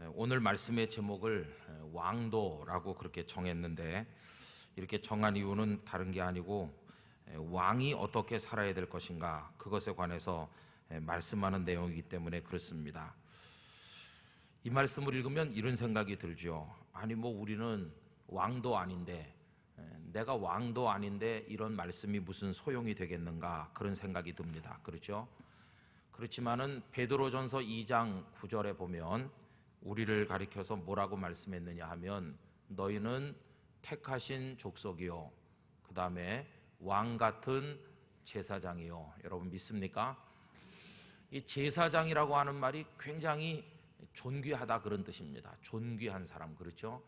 오늘 말씀의 제목을 왕도라고 그렇게 정했는데, 이렇게 정한 이유는 다른 게 아니고 왕이 어떻게 살아야 될 것인가, 그것에 관해서 말씀하는 내용이기 때문에 그렇습니다. 이 말씀을 읽으면 이런 생각이 들죠. 아니 우리는 왕도 아닌데, 내가 왕도 아닌데 이런 말씀이 무슨 소용이 되겠는가, 그런 생각이 듭니다. 그렇죠? 그렇지만은 베드로전서 2장 9절에 보면 우리를 가리켜서 뭐라고 말씀했느냐 하면, 너희는 택하신 족속이요, 그 다음에 왕같은 제사장이요. 여러분 믿습니까? 이 제사장이라고 하는 말이 굉장히 존귀하다, 그런 뜻입니다. 존귀한 사람, 그렇죠?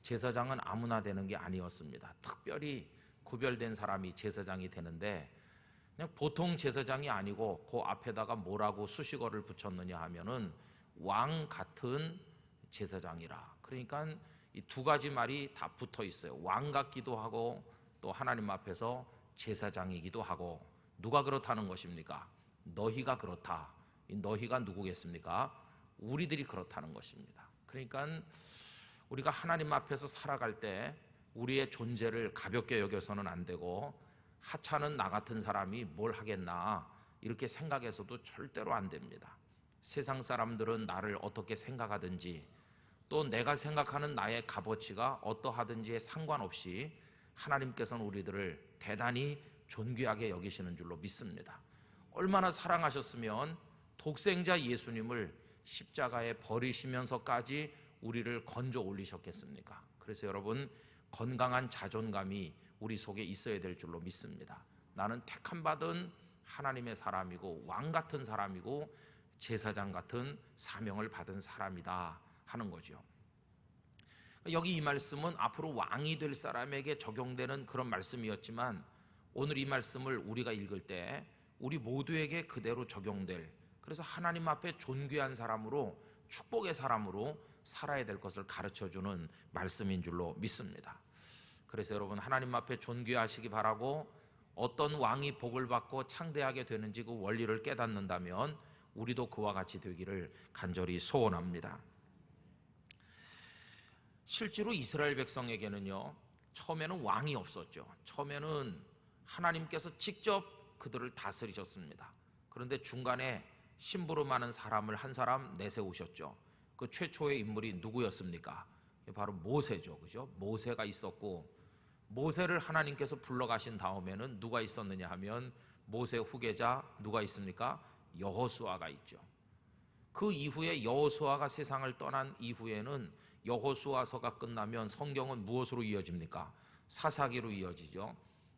제사장은 아무나 되는 게 아니었습니다. 특별히 구별된 사람이 제사장이 되는데, 그냥 보통 제사장이 아니고 그 앞에다가 뭐라고 수식어를 붙였느냐 하면은 왕 같은 제사장이라. 그러니까 이 두 가지 말이 다 붙어 있어요. 왕 같기도 하고 또 하나님 앞에서 제사장이기도 하고. 누가 그렇다는 것입니까? 너희가 그렇다. 이 너희가 누구겠습니까? 우리들이 그렇다는 것입니다. 그러니까 우리가 하나님 앞에서 살아갈 때 우리의 존재를 가볍게 여겨서는 안 되고, 하찮은 나 같은 사람이 뭘 하겠나 이렇게 생각해서도 절대로 안 됩니다. 세상 사람들은 나를 어떻게 생각하든지, 또 내가 생각하는 나의 값어치가 어떠하든지에 상관없이 하나님께서는 우리들을 대단히 존귀하게 여기시는 줄로 믿습니다. 얼마나 사랑하셨으면 독생자 예수님을 십자가에 버리시면서까지 우리를 건져 올리셨겠습니까? 그래서 여러분, 건강한 자존감이 우리 속에 있어야 될 줄로 믿습니다. 나는 택함받은 하나님의 사람이고 왕 같은 사람이고 제사장 같은 사명을 받은 사람이다 하는 거죠. 여기 이 말씀은 앞으로 왕이 될 사람에게 적용되는 그런 말씀이었지만, 오늘 이 말씀을 우리가 읽을 때 우리 모두에게 그대로 적용될, 그래서 하나님 앞에 존귀한 사람으로, 축복의 사람으로 살아야 될 것을 가르쳐주는 말씀인 줄로 믿습니다. 그래서 여러분, 하나님 앞에 존귀하시기 바라고, 어떤 왕이 복을 받고 창대하게 되는지 그 원리를 깨닫는다면 우리도 그와 같이 되기를 간절히 소원합니다. 실제로 이스라엘 백성에게는요, 처음에는 왕이 없었죠. 처음에는 하나님께서 직접 그들을 다스리셨습니다. 그런데 중간에 심부름하는 사람을 한 사람 내세우셨죠. 그 최초의 인물이 누구였습니까? 바로 모세죠. 그죠? 모세가 있었고, 모세를 하나님께서 불러가신 다음에는 누가 있었느냐 하면, 모세 후계자 누가 있습니까? 여호수아가 있죠. 그 이후에 여호수아가 세상을 떠난 이후에는, 여호수아서가 끝나면 성경은 무엇으로 이어집니까? 사사기로 이어지죠.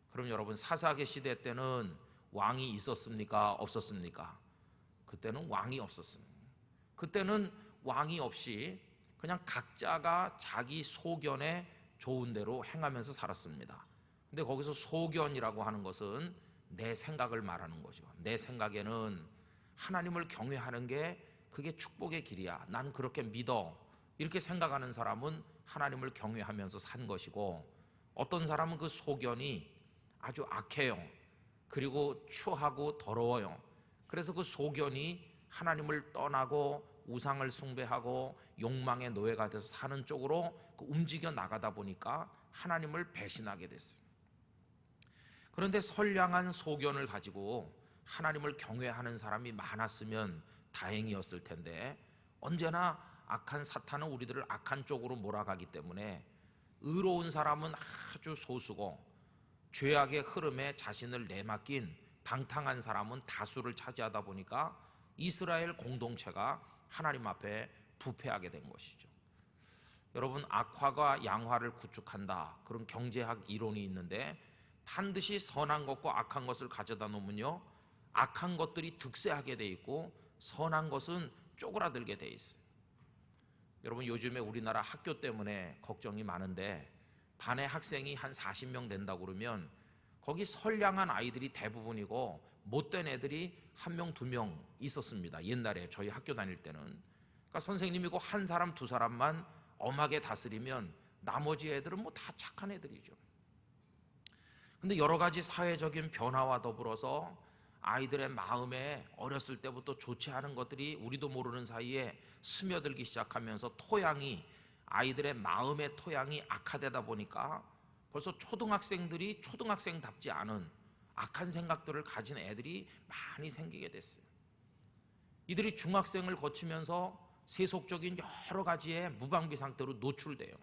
그럼 여러분, 사사기 시대 때는 왕이 있었습니까? 없었습니까? 그때는 왕이 없었습니다. 그때는 왕이 없이 그냥 각자가 자기 소견에 좋은 대로 행하면서 살았습니다. 근데 거기서 소견이라고 하는 것은 내 생각을 말하는 거죠. 내 생각에는 하나님을 경외하는 게 그게 축복의 길이야, 난 그렇게 믿어, 이렇게 생각하는 사람은 하나님을 경외하면서 산 것이고, 어떤 사람은 그 소견이 아주 악해요. 그리고 추하고 더러워요. 그래서 그 소견이 하나님을 떠나고 우상을 숭배하고 욕망의 노예가 돼서 사는 쪽으로 움직여 나가다 보니까 하나님을 배신하게 됐어요. 그런데 선량한 소견을 가지고 하나님을 경외하는 사람이 많았으면 다행이었을 텐데, 언제나 악한 사탄은 우리들을 악한 쪽으로 몰아가기 때문에 의로운 사람은 아주 소수고, 죄악의 흐름에 자신을 내맡긴 방탕한 사람은 다수를 차지하다 보니까 이스라엘 공동체가 하나님 앞에 부패하게 된 것이죠. 여러분, 악화가 양화를 구축한다, 그런 경제학 이론이 있는데, 반드시 선한 것과 악한 것을 가져다 놓으면요, 악한 것들이 득세하게 돼 있고 선한 것은 쪼그라들게 돼 있어요. 여러분, 요즘에 우리나라 학교 때문에 걱정이 많은데, 반에 학생이 한 40명 된다고 그러면 거기 선량한 아이들이 대부분이고 못된 애들이 1명, 2명 있었습니다. 옛날에 저희 학교 다닐 때는. 그러니까 선생님이고 한 사람, 두 사람만 엄하게 다스리면 나머지 애들은 다 착한 애들이죠. 근데 여러 가지 사회적인 변화와 더불어서 아이들의 마음에 어렸을 때부터 좋지 않은 것들이 우리도 모르는 사이에 스며들기 시작하면서 아이들의 마음의 토양이 악화되다 보니까 벌써 초등학생들이 초등학생답지 않은 악한 생각들을 가진 애들이 많이 생기게 됐어요. 이들이 중학생을 거치면서 세속적인 여러 가지의 무방비 상태로 노출돼요.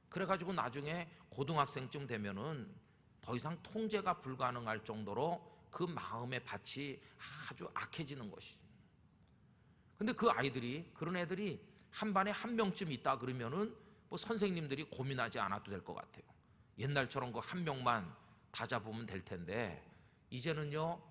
그래가지고 나중에 고등학생쯤 되면은 더 이상 통제가 불가능할 정도로 그 마음의 밭이 아주 악해지는 것이죠. 근데 그런 애들이 한 반에 한 명쯤 있다 그러면은 뭐 선생님들이 고민하지 않아도 될 것 같아요. 옛날처럼 그 한 명만 다 잡으면 될 텐데, 이제는요,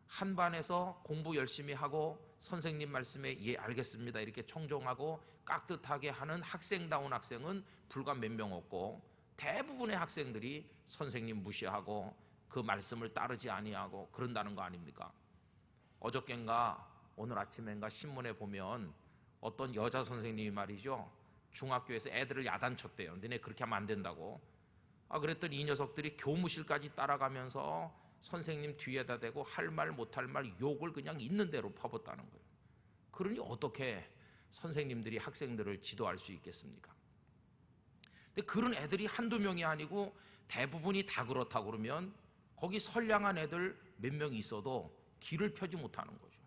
한 반에서 공부 열심히 하고 선생님 말씀에 예 알겠습니다 이렇게 청종하고 깍듯하게 하는 학생다운 학생은 불과 몇 명 없고, 대부분의 학생들이 선생님 무시하고 그 말씀을 따르지 아니하고 그런다는 거 아닙니까? 어저껜가 오늘 아침엔가 신문에 보면 어떤 여자 선생님이 말이죠, 중학교에서 애들을 야단쳤대요. 너네 그렇게 하면 안 된다고. 그랬더니 이 녀석들이 교무실까지 따라가면서 선생님 뒤에다 대고 할 말 못할 말 욕을 그냥 있는 대로 퍼붓다는 거예요. 그러니 어떻게 선생님들이 학생들을 지도할 수 있겠습니까? 근데 그런 애들이 한두 명이 아니고 대부분이 다 그렇다고 그러면 거기 선량한 애들 몇 명 있어도 길을 펴지 못하는 거죠.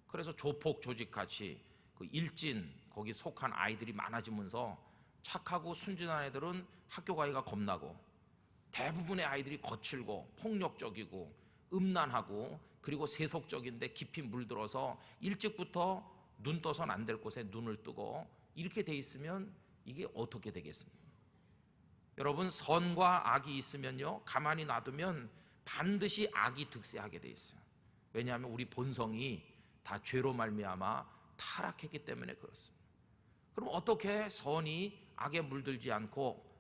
그래서 조폭 조직같이 그 일진 거기 속한 아이들이 많아지면서 착하고 순진한 애들은 학교 가기가 겁나고, 대부분의 아이들이 거칠고 폭력적이고 음란하고 그리고 세속적인데 깊이 물들어서 일찍부터 눈 떠선 안 될 곳에 눈을 뜨고 이렇게 돼 있으면 이게 어떻게 되겠습니까? 여러분, 선과 악이 있으면요, 가만히 놔두면 반드시 악이 득세하게 돼 있어요. 왜냐하면 우리 본성이 다 죄로 말미암아 타락했기 때문에 그렇습니다. 그럼 어떻게 선이 악에 물들지 않고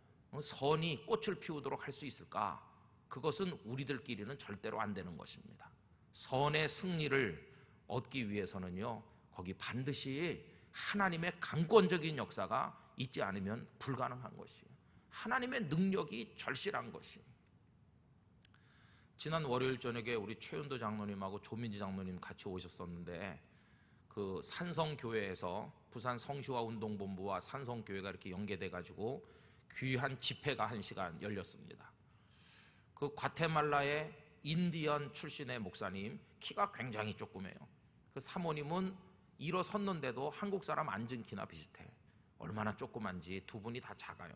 선이 꽃을 피우도록 할 수 있을까? 그것은 우리들끼리는 절대로 안 되는 것입니다. 선의 승리를 얻기 위해서는요, 거기 반드시 하나님의 강권적인 역사가 있지 않으면 불가능한 것이에요. 하나님의 능력이 절실한 것이에요. 지난 월요일 저녁에 우리 최윤도 장로님하고 조민지 장로님 같이 오셨었는데, 그 산성교회에서 부산 성시화 운동본부와 산성교회가 이렇게 연계돼 가지고 귀한 집회가 1시간 열렸습니다. 그 과테말라의 인디언 출신의 목사님, 키가 굉장히 조그매요. 그 사모님은 일어섰는데도 한국 사람 앉은 키나 비슷해. 얼마나 조그만지 두 분이 다 작아요.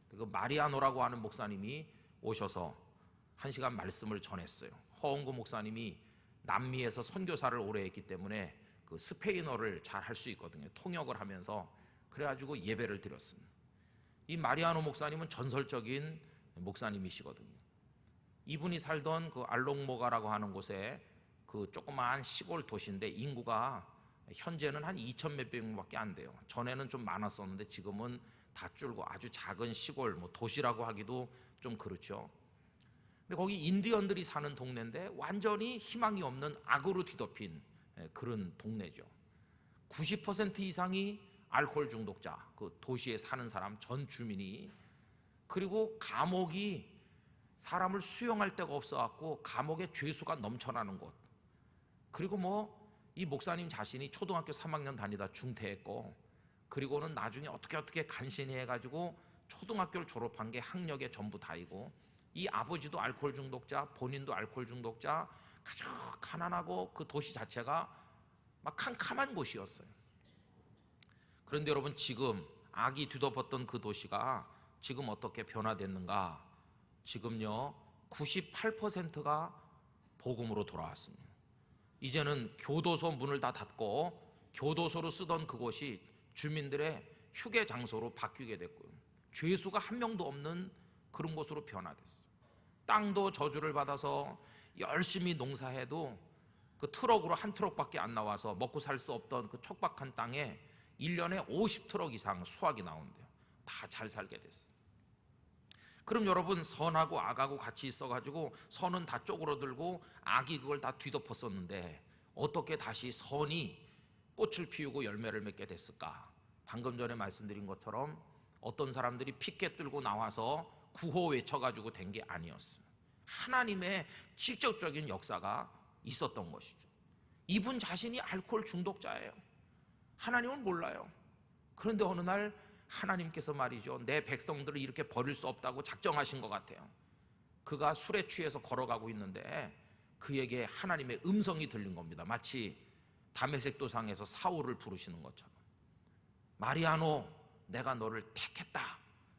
그 마리아노라고 하는 목사님이 오셔서 1시간 말씀을 전했어요. 허원구 목사님이 남미에서 선교사를 오래 했기 때문에 그 스페인어를 잘 할 수 있거든요. 통역을 하면서. 그래가지고 예배를 드렸습니다. 이 마리아노 목사님은 전설적인 목사님이시거든요. 이분이 살던 그 알롱모가라고 하는 곳에 그 조그마한 시골 도시인데 인구가 현재는 한 2천 몇백 명밖에 안 돼요. 전에는 좀 많았었는데 지금은 다 줄고 아주 작은 시골, 뭐 도시라고 하기도 좀 그렇죠. 근데 거기 인디언들이 사는 동네인데 완전히 희망이 없는 악으로 뒤덮인 그런 동네죠. 90% 이상이 알코올 중독자, 그 도시에 사는 사람 전 주민이. 그리고 감옥이 사람을 수용할 데가 없어갖고 감옥에 죄수가 넘쳐나는 곳. 그리고 뭐 이 목사님 자신이 초등학교 3학년 다니다 중퇴했고, 그리고는 나중에 어떻게 간신히 해가지고 초등학교를 졸업한 게 학력에 전부 다이고, 이 아버지도 알코올 중독자, 본인도 알코올 중독자, 아주 가난하고 그 도시 자체가 막 캄캄한 곳이었어요. 그런데 여러분, 지금 악이 뒤덮었던 그 도시가 지금 어떻게 변화됐는가? 지금요 98%가 복음으로 돌아왔습니다. 이제는 교도소 문을 다 닫고 교도소로 쓰던 그곳이 주민들의 휴게 장소로 바뀌게 됐고요, 죄수가 한 명도 없는 그런 곳으로 변화됐어요. 땅도 저주를 받아서 열심히 농사해도 그 트럭으로 한 트럭밖에 안 나와서 먹고 살 수 없던 그 척박한 땅에 1년에 50트럭 이상 수확이 나온대요. 다 잘 살게 됐어요. 그럼 여러분, 선하고 악하고 같이 있어가지고 선은 다 쪼그러들고 악이 그걸 다 뒤덮었었는데 어떻게 다시 선이 꽃을 피우고 열매를 맺게 됐을까? 방금 전에 말씀드린 것처럼 어떤 사람들이 피켓 들고 나와서 구호 외쳐가지고 된 게 아니었어요. 하나님의 직접적인 역사가 있었던 것이죠. 이분 자신이 알코올 중독자예요. 하나님은 몰라요. 그런데 어느 날 하나님께서 말이죠, 내 백성들을 이렇게 버릴 수 없다고 작정하신 것 같아요. 그가 술에 취해서 걸어가고 있는데 그에게 하나님의 음성이 들린 겁니다. 마치 다메섹 도상에서 사울을 부르시는 것처럼. 마리아노, 내가 너를 택했다.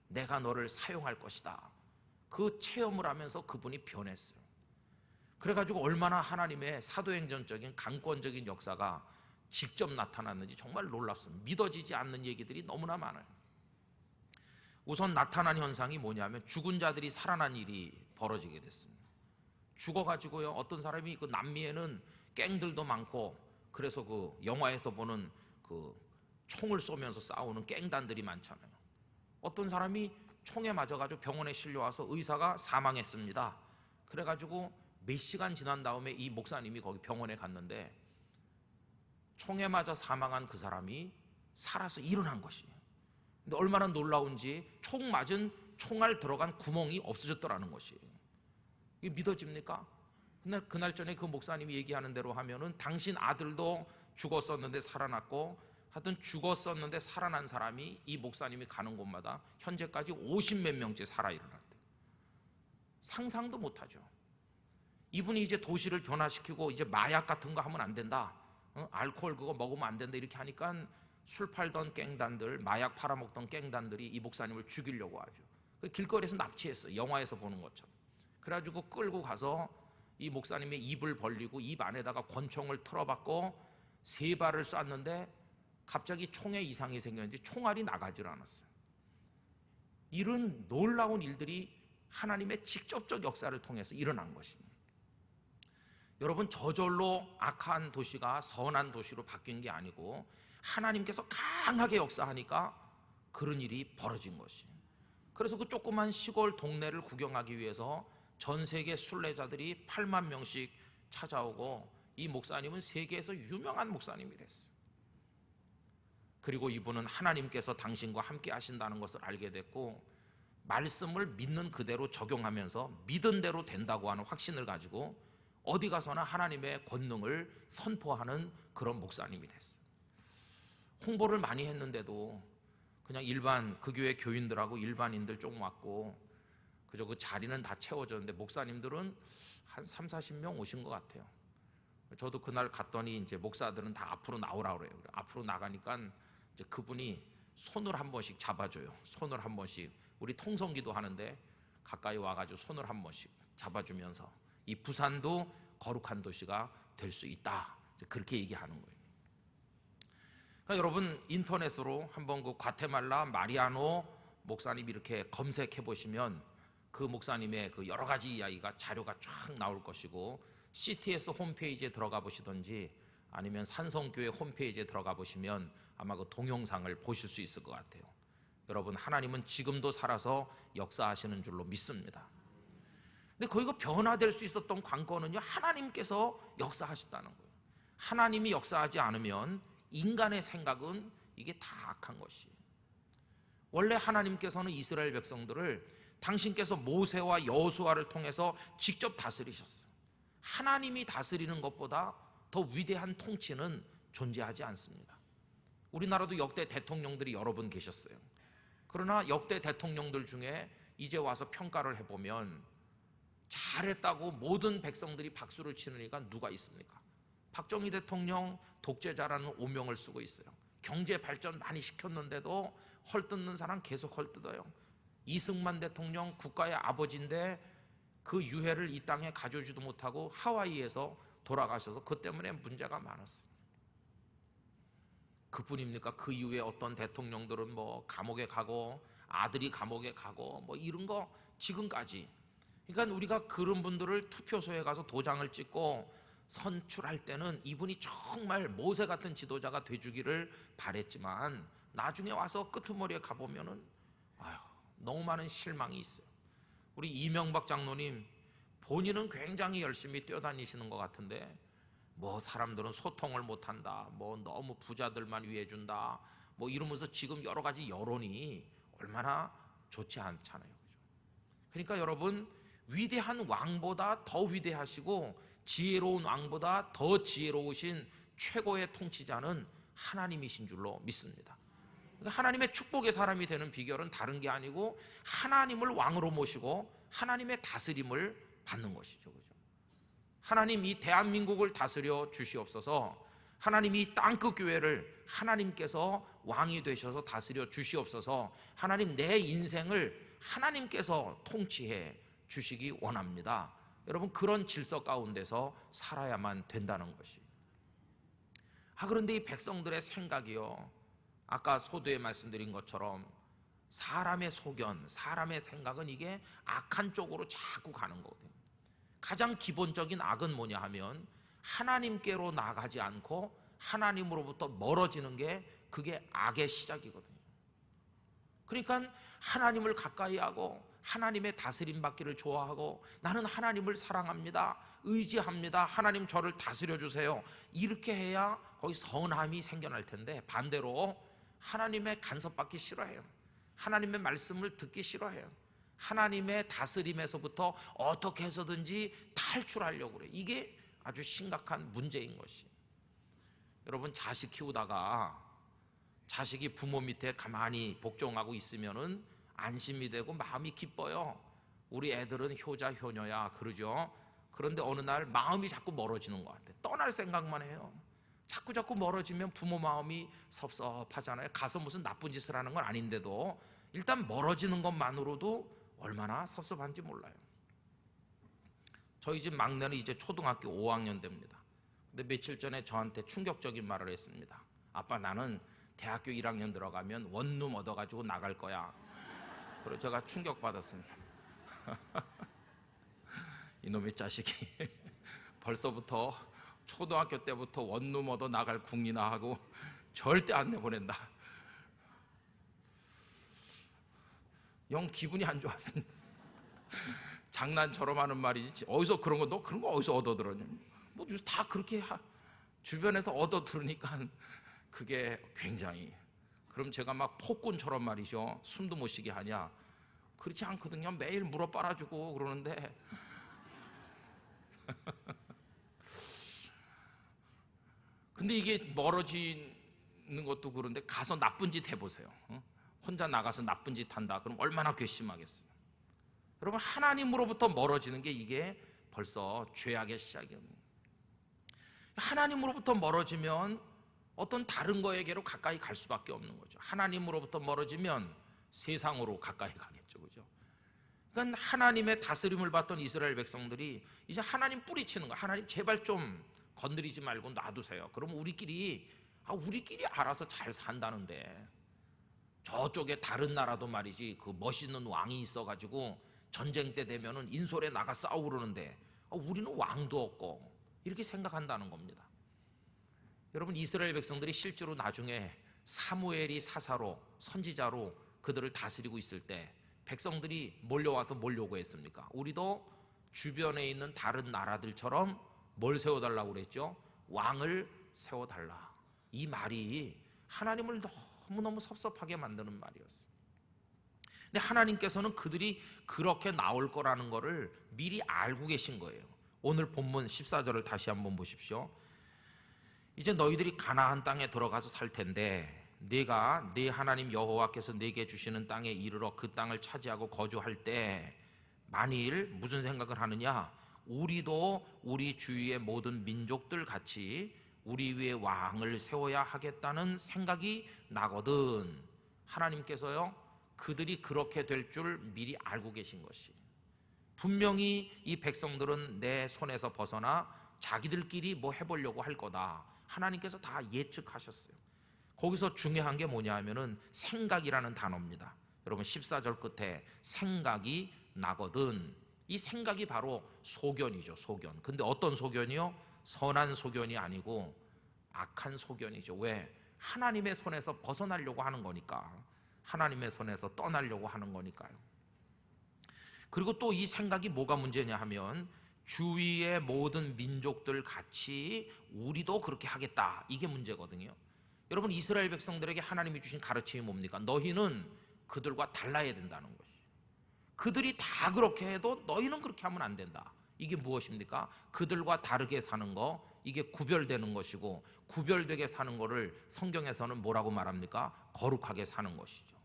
내가 너를 사용할 것이다. 그 체험을 하면서 그분이 변했어요. 그래가지고 얼마나 하나님의 사도행전적인 강권적인 역사가 직접 나타났는지 정말 놀랍습니다. 믿어지지 않는 얘기들이 너무나 많아요. 우선 나타난 현상이 뭐냐면 죽은 자들이 살아난 일이 벌어지게 됐습니다. 죽어가지고요, 어떤 사람이 그 남미에는 갱들도 많고, 그래서 그 영화에서 보는 그 총을 쏘면서 싸우는 갱단들이 많잖아요. 어떤 사람이 총에 맞아가지고 병원에 실려와서 의사가 사망했습니다. 그래가지고 몇 시간 지난 다음에 이 목사님이 거기 병원에 갔는데 총에 맞아 사망한 그 사람이 살아서 일어난 것이에요. 근데 얼마나 놀라운지 총 맞은 총알 들어간 구멍이 없어졌더라는 것이에요. 이게 믿어집니까? 근데 그날 전에 그 목사님이 얘기하는 대로 하면은 당신 아들도 죽었었는데 살아났고, 하여튼 죽었었는데 살아난 사람이 이 목사님이 가는 곳마다 현재까지 50몇 명째 살아 일어났대요. 상상도 못하죠. 이분이 이제 도시를 변화시키고 이제 마약 같은 거 하면 안 된다, 알코올 그거 먹으면 안 된다 이렇게 하니까 술 팔던 갱단들, 마약 팔아먹던 갱단들이 이 목사님을 죽이려고 하죠. 길거리에서 납치했어요. 영화에서 보는 것처럼. 그래가지고 끌고 가서 이 목사님의 입을 벌리고 입 안에다가 권총을 틀어박고 3발을 쐈는데 갑자기 총에 이상이 생겼는지 총알이 나가질 않았어요. 이런 놀라운 일들이 하나님의 직접적 역사를 통해서 일어난 것입니다. 여러분, 저절로 악한 도시가 선한 도시로 바뀐 게 아니고 하나님께서 강하게 역사하니까 그런 일이 벌어진 것이에요. 그래서 그 조그만 시골 동네를 구경하기 위해서 전 세계 순례자들이 8만 명씩 찾아오고, 이 목사님은 세계에서 유명한 목사님이 됐어요. 그리고 이분은 하나님께서 당신과 함께 하신다는 것을 알게 됐고, 말씀을 믿는 그대로 적용하면서 믿은 대로 된다고 하는 확신을 가지고 어디 가서나 하나님의 권능을 선포하는 그런 목사님이 됐어요. 홍보를 많이 했는데도 그냥 일반 그 교회 교인들하고 일반인들 좀 왔고, 그저 그 자리는 다 채워졌는데 목사님들은 한 3, 40명 오신 것 같아요. 저도 그날 갔더니 이제 목사들은 다 앞으로 나오라 그래요. 앞으로 나가니까 이제 그분이 손을 한 번씩 잡아줘요. 손을 한 번씩. 우리 통성기도 하는데 가까이 와가지고 손을 한 번씩 잡아주면서 이 부산도 거룩한 도시가 될 수 있다, 그렇게 얘기하는 거예요. 그러니까 여러분, 인터넷으로 한번 그 과테말라 마리아노 목사님 이렇게 검색해 보시면 그 목사님의 그 여러 가지 이야기가 자료가 쫙 나올 것이고, CTS 홈페이지에 들어가 보시든지 아니면 산성교회 홈페이지에 들어가 보시면 아마 그 동영상을 보실 수 있을 것 같아요. 여러분, 하나님은 지금도 살아서 역사하시는 줄로 믿습니다. 근데 거기가 변화될 수 있었던 관건은요, 하나님께서 역사하셨다는 거예요. 하나님이 역사하지 않으면 인간의 생각은 이게 다 악한 것이에요. 원래 하나님께서는 이스라엘 백성들을 당신께서 모세와 여호수아를 통해서 직접 다스리셨어요. 하나님이 다스리는 것보다 더 위대한 통치는 존재하지 않습니다. 우리나라도 역대 대통령들이 여러 분 계셨어요. 그러나 역대 대통령들 중에 이제 와서 평가를 해보면 잘했다고 모든 백성들이 박수를 치느니까 누가 있습니까? 박정희 대통령 독재자라는 오명을 쓰고 있어요. 경제 발전 많이 시켰는데도 헐뜯는 사람 계속 헐뜯어요. 이승만 대통령 국가의 아버지인데 그 유해를 이 땅에 가져오지도 못하고 하와이에서 돌아가셔서 그 때문에 문제가 많았어요. 그뿐입니까? 그 이후에 어떤 대통령들은 뭐 감옥에 가고 아들이 감옥에 가고 뭐 이런 거 지금까지. 그러니까 우리가 그런 분들을 투표소에 가서 도장을 찍고 선출할 때는 이분이 정말 모세 같은 지도자가 돼주기를 바랬지만 나중에 와서 끄트머리에 가보면은 너무 많은 실망이 있어요. 우리 이명박 장로님 본인은 굉장히 열심히 뛰어다니시는 것 같은데 뭐 사람들은 소통을 못한다, 뭐 너무 부자들만 위해준다, 뭐 이러면서 지금 여러 가지 여론이 얼마나 좋지 않잖아요. 그러니까 여러분, 위대한 왕보다 더 위대하시고 지혜로운 왕보다 더 지혜로우신 최고의 통치자는 하나님이신 줄로 믿습니다. 그러니까 하나님의 축복의 사람이 되는 비결은 다른 게 아니고 하나님을 왕으로 모시고 하나님의 다스림을 받는 것이죠. 그죠? 하나님 이 대한민국을 다스려 주시옵소서. 하나님 이 땅끝 교회를 하나님께서 왕이 되셔서 다스려 주시옵소서. 하나님 내 인생을 하나님께서 통치해 주시기 원합니다. 여러분, 그런 질서 가운데서 살아야만 된다는 것이. 그런데 이 백성들의 생각이요, 아까 소두에 말씀드린 것처럼 사람의 소견, 사람의 생각은 이게 악한 쪽으로 자꾸 가는 거거든요. 가장 기본적인 악은 뭐냐 하면 하나님께로 나가지 않고 하나님으로부터 멀어지는 게 그게 악의 시작이거든요. 그러니까 하나님을 가까이 하고 하나님의 다스림 받기를 좋아하고 나는 하나님을 사랑합니다, 의지합니다, 하나님 저를 다스려 주세요, 이렇게 해야 거기 선함이 생겨날 텐데, 반대로 하나님의 간섭받기 싫어해요. 하나님의 말씀을 듣기 싫어해요. 하나님의 다스림에서부터 어떻게 해서든지 탈출하려고 그래요. 이게 아주 심각한 문제인 것이. 여러분, 자식 키우다가 자식이 부모 밑에 가만히 복종하고 있으면은 안심이 되고 마음이 기뻐요. 우리 애들은 효자 효녀야 그러죠. 그런데 어느 날 마음이 자꾸 멀어지는 것 같아요. 떠날 생각만 해요. 자꾸 멀어지면 부모 마음이 섭섭하잖아요. 가서 무슨 나쁜 짓을 하는 건 아닌데도 일단 멀어지는 것만으로도 얼마나 섭섭한지 몰라요. 저희 집 막내는 이제 초등학교 5학년 됩니다. 근데 며칠 전에 저한테 충격적인 말을 했습니다. 아빠, 나는 대학교 1학년 들어가면 원룸 얻어가지고 나갈 거야. 그래서 제가 충격받았습니다. 이놈의 자식이 벌써부터 초등학교 때부터 원룸 얻어 나갈 궁리나 하고 절대 안 내보낸다. 영 기분이 안 좋았습니다. 장난처럼 하는 말이지 어디서 그런 거, 너 그런 거 어디서 얻어 들었냐, 뭐 다 그렇게 주변에서 얻어 들으니까 그게 굉장히, 그럼 제가 막 폭군처럼 말이죠, 숨도 못 쉬게 하냐, 그렇지 않거든요. 매일 물어 빨아주고 그러는데 근데 이게 멀어지는 것도 그런데 가서 나쁜 짓 해보세요. 혼자 나가서 나쁜 짓 한다 그럼 얼마나 괘씸하겠어요. 여러분, 하나님으로부터 멀어지는 게 이게 벌써 죄악의 시작이에요. 하나님으로부터 멀어지면 어떤 다른 거에게로 가까이 갈 수밖에 없는 거죠. 하나님으로부터 멀어지면 세상으로 가까이 가겠죠. 그죠? 그러니까 하나님의 다스림을 받던 이스라엘 백성들이 이제 하나님 뿌리치는 거예요. 하나님 제발 좀 건드리지 말고 놔두세요. 그럼 우리끼리 알아서 잘 산다는데, 저쪽에 다른 나라도 말이지 그 멋있는 왕이 있어가지고 전쟁 때 되면은 인솔에 나가 싸우고 그러는데 우리는 왕도 없고, 이렇게 생각한다는 겁니다. 여러분, 이스라엘 백성들이 실제로 나중에 사무엘이 사사로 선지자로 그들을 다스리고 있을 때 백성들이 몰려와서 뭘 요구했습니까? 우리도 주변에 있는 다른 나라들처럼 뭘 세워달라고 그랬죠? 왕을 세워달라. 이 말이 하나님을 너무너무 섭섭하게 만드는 말이었어요. 근데 하나님께서는 그들이 그렇게 나올 거라는 것을 미리 알고 계신 거예요. 오늘 본문 14절을 다시 한번 보십시오. 이제 너희들이 가나안 땅에 들어가서 살 텐데 네가 네 하나님 여호와께서 네게 주시는 땅에 이르러 그 땅을 차지하고 거주할 때 만일 무슨 생각을 하느냐, 우리도 우리 주위의 모든 민족들 같이 우리 위에 왕을 세워야 하겠다는 생각이 나거든. 하나님께서요, 그들이 그렇게 될 줄 미리 알고 계신 것이. 분명히 이 백성들은 내 손에서 벗어나 자기들끼리 뭐 해보려고 할 거다. 하나님께서 다 예측하셨어요. 거기서 중요한 게 뭐냐 하면은 생각이라는 단어입니다. 여러분, 14절 끝에 생각이 나거든. 이 생각이 바로 소견이죠, 소견. 근데 어떤 소견이요? 선한 소견이 아니고 악한 소견이죠. 왜? 하나님의 손에서 벗어나려고 하는 거니까. 하나님의 손에서 떠나려고 하는 거니까요. 그리고 또 이 생각이 뭐가 문제냐 하면 주위의 모든 민족들 같이 우리도 그렇게 하겠다, 이게 문제거든요. 여러분, 이스라엘 백성들에게 하나님이 주신 가르침이 뭡니까? 너희는 그들과 달라야 된다는 것이. 그들이 다 그렇게 해도 너희는 그렇게 하면 안 된다, 이게 무엇입니까? 그들과 다르게 사는 거, 이게 구별되는 것이고, 구별되게 사는 거를 성경에서는 뭐라고 말합니까? 거룩하게 사는 것이죠.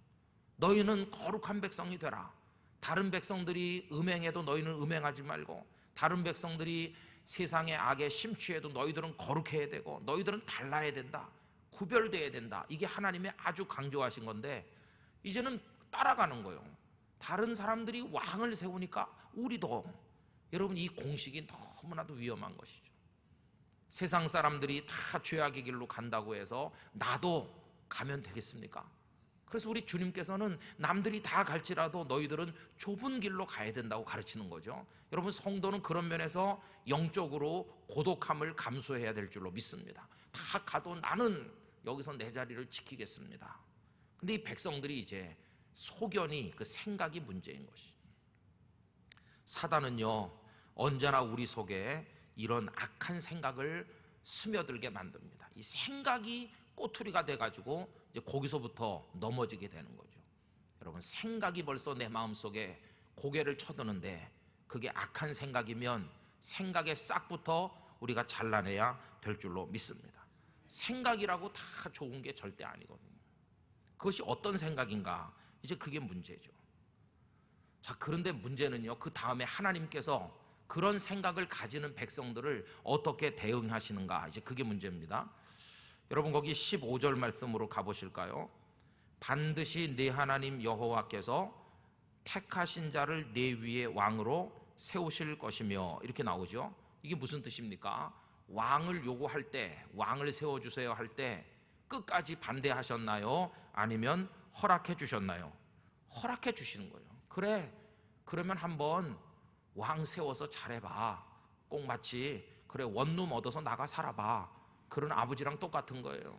너희는 거룩한 백성이 되라. 다른 백성들이 음행해도 너희는 음행하지 말고, 다른 백성들이 세상의 악에 심취해도 너희들은 거룩해야 되고, 너희들은 달라야 된다, 구별돼야 된다. 이게 하나님의 아주 강조하신 건데, 이제는 따라가는 거예요. 다른 사람들이 왕을 세우니까 우리도. 여러분, 이 공식이 너무나도 위험한 것이죠. 세상 사람들이 다 죄악의 길로 간다고 해서 나도 가면 되겠습니까? 그래서 우리 주님께서는 남들이 다 갈지라도 너희들은 좁은 길로 가야 된다고 가르치는 거죠. 여러분, 성도는 그런 면에서 영적으로 고독함을 감수해야 될 줄로 믿습니다. 다 가도 나는 여기서 내 자리를 지키겠습니다. 근데 이 백성들이 이제 소견이, 그 생각이 문제인 것이죠. 사단은요, 언제나 우리 속에 이런 악한 생각을 스며들게 만듭니다. 이 생각이 꼬투리가 돼가지고 이제 거기서부터 넘어지게 되는 거죠. 여러분, 생각이 벌써 내 마음속에 고개를 쳐드는데 그게 악한 생각이면 생각의 싹부터 우리가 잘라내야 될 줄로 믿습니다. 생각이라고 다 좋은 게 절대 아니거든요. 그것이 어떤 생각인가, 이제 그게 문제죠. 자, 그런데 문제는요, 그 다음에 하나님께서 그런 생각을 가지는 백성들을 어떻게 대응하시는가, 이제 그게 문제입니다. 여러분, 거기 15절 말씀으로 가보실까요? 반드시 네 하나님 여호와께서 택하신 자를 네 위에 왕으로 세우실 것이며, 이렇게 나오죠. 이게 무슨 뜻입니까? 왕을 요구할 때, 왕을 세워주세요 할 때 끝까지 반대하셨나요? 아니면 허락해 주셨나요? 허락해 주시는 거예요. 그래, 그러면 한번 왕 세워서 잘해봐. 꼭 마치 그래 원룸 얻어서 나가 살아봐. 그런 아버지랑 똑같은 거예요.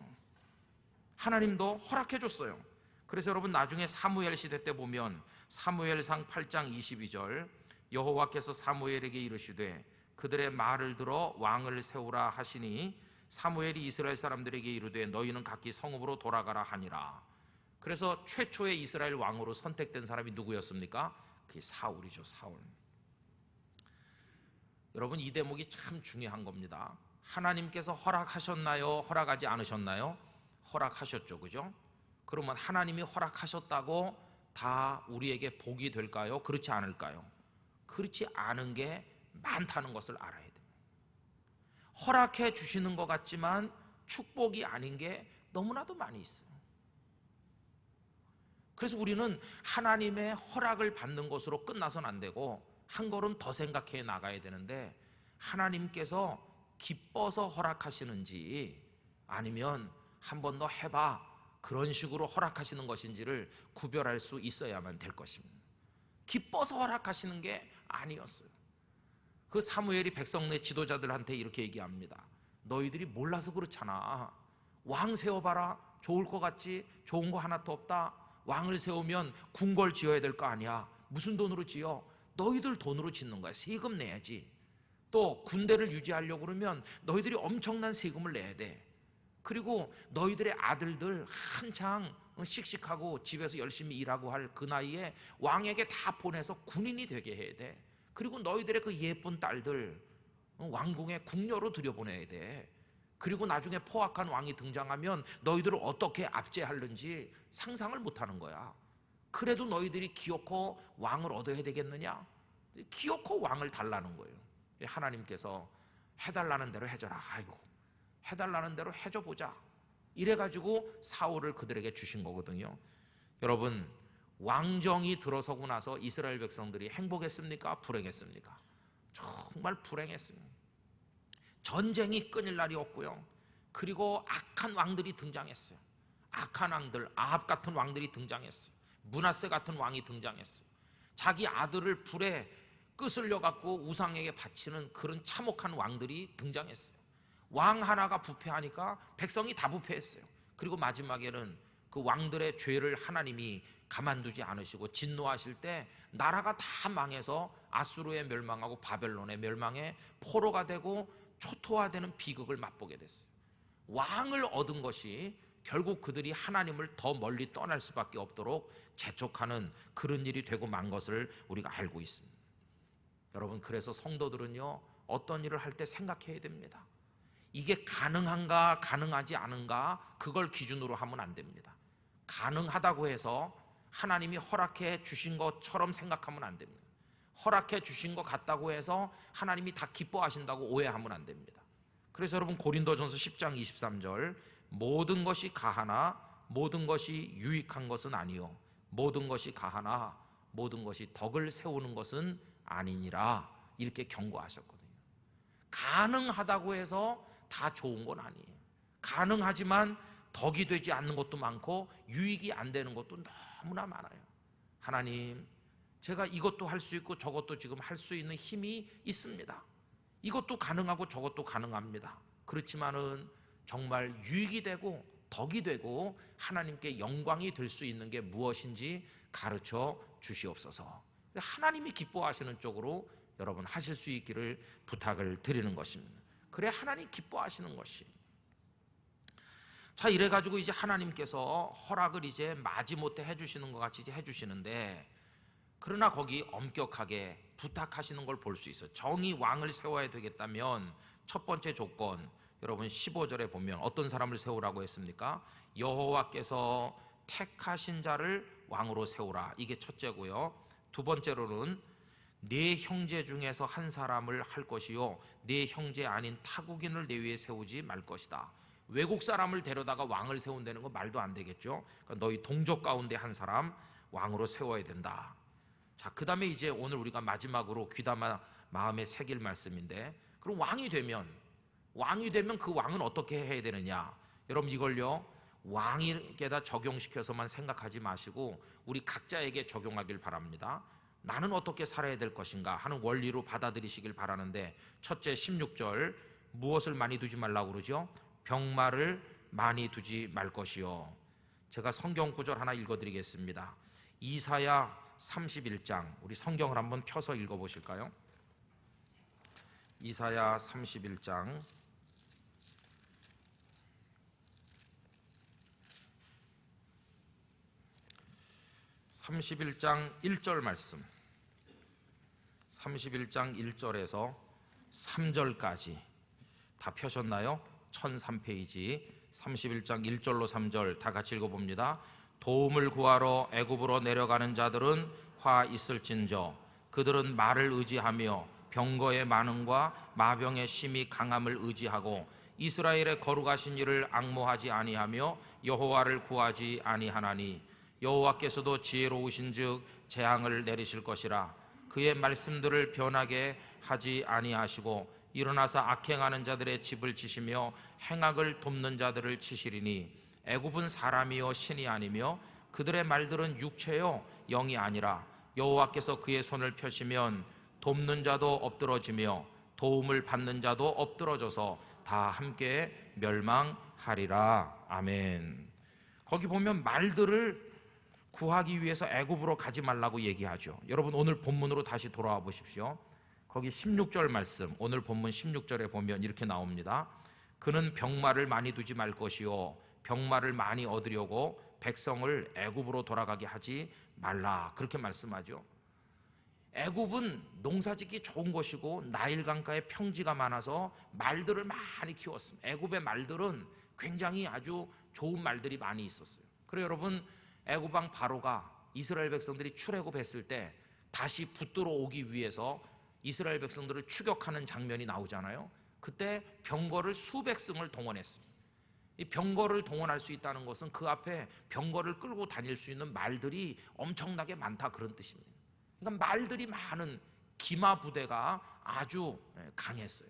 하나님도 허락해 줬어요. 그래서 여러분, 나중에 사무엘 시대 때 보면 사무엘상 8장 22절, 여호와께서 사무엘에게 이르시되 그들의 말을 들어 왕을 세우라 하시니 사무엘이 이스라엘 사람들에게 이르되 너희는 각기 성읍으로 돌아가라 하니라. 그래서 최초의 이스라엘 왕으로 선택된 사람이 누구였습니까? 그게 사울이죠. 사울. 여러분, 이 대목이 참 중요한 겁니다. 하나님께서 허락하셨나요? 허락하지 않으셨나요? 허락하셨죠. 그죠? 그러면 하나님이 허락하셨다고 다 우리에게 복이 될까요? 그렇지 않을까요? 그렇지 않은 게 많다는 것을 알아야 돼요. 허락해 주시는 것 같지만 축복이 아닌 게 너무나도 많이 있어요. 그래서 우리는 하나님의 허락을 받는 것으로 끝나서는 안 되고 한 걸음 더 생각해 나가야 되는데, 하나님께서 기뻐서 허락하시는지 아니면 한 번 더 해봐 그런 식으로 허락하시는 것인지를 구별할 수 있어야만 될 것입니다. 기뻐서 허락하시는 게 아니었어요. 그 사무엘이 백성 내 지도자들한테 이렇게 얘기합니다. 너희들이 몰라서 그렇잖아. 왕 세워봐라. 좋을 것 같지? 좋은 거 하나도 없다. 왕을 세우면 궁궐 지어야 될 거 아니야. 무슨 돈으로 지어? 너희들 돈으로 짓는 거야. 세금 내야지. 또 군대를 유지하려고 그러면 너희들이 엄청난 세금을 내야 돼. 그리고 너희들의 아들들 한창 씩씩하고 집에서 열심히 일하고 할 그 나이에 왕에게 다 보내서 군인이 되게 해야 돼. 그리고 너희들의 그 예쁜 딸들 왕궁에 궁녀로 들여보내야 돼. 그리고 나중에 포악한 왕이 등장하면 너희들을 어떻게 압제하는지 상상을 못하는 거야. 그래도 너희들이 기어코 왕을 얻어야 되겠느냐? 기어코 왕을 달라는 거예요. 하나님께서 해달라는 대로 해줘라. 아이고, 해달라는 대로 해줘보자. 이래가지고 사울을 그들에게 주신 거거든요. 여러분, 왕정이 들어서고 나서 이스라엘 백성들이 행복했습니까? 불행했습니까? 정말 불행했습니다. 전쟁이 끊일 날이 없고요. 그리고 악한 왕들이 등장했어요. 악한 왕들, 아합 같은 왕들이 등장했어요. 므낫세 같은 왕이 등장했어요. 자기 아들을 불에 끄슬려 갖고 우상에게 바치는 그런 참혹한 왕들이 등장했어요. 왕 하나가 부패하니까 백성이 다 부패했어요. 그리고 마지막에는 그 왕들의 죄를 하나님이 가만두지 않으시고 진노하실 때 나라가 다 망해서 아수르에 멸망하고 바벨론에 멸망해 포로가 되고 초토화되는 비극을 맛보게 됐어요. 왕을 얻은 것이 결국 그들이 하나님을 더 멀리 떠날 수밖에 없도록 재촉하는 그런 일이 되고 만 것을 우리가 알고 있습니다. 여러분, 그래서 성도들은요, 어떤 일을 할 때 생각해야 됩니다. 이게 가능한가 가능하지 않은가, 그걸 기준으로 하면 안 됩니다. 가능하다고 해서 하나님이 허락해 주신 것처럼 생각하면 안 됩니다. 허락해 주신 것 같다고 해서 하나님이 다 기뻐하신다고 오해하면 안 됩니다. 그래서 여러분, 고린도전서 10장 23절, 모든 것이 가하나 모든 것이 유익한 것은 아니요 모든 것이 가하나 모든 것이 덕을 세우는 것은 아니니라, 이렇게 경고하셨거든요. 가능하다고 해서 다 좋은 건 아니에요. 가능하지만 덕이 되지 않는 것도 많고 유익이 안 되는 것도 너무나 많아요. 하나님, 제가 이것도 할 수 있고 저것도 지금 할 수 있는 힘이 있습니다. 이것도 가능하고 저것도 가능합니다. 그렇지만은 정말 유익이 되고 덕이 되고 하나님께 영광이 될 수 있는 게 무엇인지 가르쳐 주시옵소서. 하나님이 기뻐하시는 쪽으로 여러분 하실 수 있기를 부탁을 드리는 것입니다. 그래 하나님 기뻐하시는 것이. 자, 이래가지고 이제 하나님께서 허락을 이제 마지못해 해주시는 것 같이 이제 해주시는데, 그러나 거기 엄격하게 부탁하시는 걸 볼 수 있어요. 정의 왕을 세워야 되겠다면 첫 번째 조건, 여러분 15절에 보면 어떤 사람을 세우라고 했습니까? 여호와께서 택하신 자를 왕으로 세우라, 이게 첫째고요. 두 번째로는 네 형제 중에서 한 사람을 할 것이요 네 형제 아닌 타국인을 내 위에 세우지 말 것이다. 외국 사람을 데려다가 왕을 세운다는 거 말도 안 되겠죠. 그러니까 너희 동족 가운데 한 사람 왕으로 세워야 된다. 자, 그 다음에 이제 오늘 우리가 마지막으로 귀담아 마음에 새길 말씀인데, 그럼 왕이 되면 그 왕은 어떻게 해야 되느냐? 여러분, 이걸요 왕에게다 적용시켜서만 생각하지 마시고 우리 각자에게 적용하길 바랍니다. 나는 어떻게 살아야 될 것인가 하는 원리로 받아들이시길 바라는데, 첫째 16절, 무엇을 많이 두지 말라고 그러죠? 병마를 많이 두지 말 것이요. 제가 성경 구절 하나 읽어드리겠습니다. 이사야 31장, 우리 성경을 한번 펴서 읽어보실까요? 이사야 31장 1절 말씀, 31장 1절에서 3절까지 다 펴셨나요? 1003페이지 31장 1절로 3절 다 같이 읽어봅니다. 도움을 구하러 애굽으로 내려가는 자들은 화 있을진저, 그들은 말을 의지하며 병거의 많음과 마병의 심히 강함을 의지하고 이스라엘의 거룩하신 이를 앙모하지 아니하며 여호와를 구하지 아니하나니, 여호와께서도 지혜로우신즉 재앙을 내리실 것이라. 그의 말씀들을 변하게 하지 아니하시고 일어나서 악행하는 자들의 집을 치시며 행악을 돕는 자들을 치시리니, 애굽은 사람이요 신이 아니며 그들의 말들은 육체요 영이 아니라, 여호와께서 그의 손을 펴시면 돕는 자도 엎드러지며 도움을 받는 자도 엎드러져서 다 함께 멸망하리라. 아멘. 거기 보면 말들을 구하기 위해서 애굽으로 가지 말라고 얘기하죠. 여러분, 오늘 본문으로 다시 돌아와 보십시오. 거기 16절 말씀, 오늘 본문 16절에 보면 이렇게 나옵니다. 그는 병마를 많이 두지 말 것이요 병마를 많이 얻으려고 백성을 애굽으로 돌아가게 하지 말라, 그렇게 말씀하죠. 애굽은 농사짓기 좋은 곳이고 나일 강가에 평지가 많아서 말들을 많이 키웠습니다. 애굽의 말들은 굉장히 아주 좋은 말들이 많이 있었어요. 그래서 여러분, 애굽 왕 바로가 이스라엘 백성들이 출애굽했을 때 다시 붙들어 오기 위해서 이스라엘 백성들을 추격하는 장면이 나오잖아요. 그때 병거를 수백 승을 동원했습니다. 이 병거를 동원할 수 있다는 것은 그 앞에 병거를 끌고 다닐 수 있는 말들이 엄청나게 많다, 그런 뜻입니다. 그러니까 말들이 많은 기마 부대가 아주 강했어요.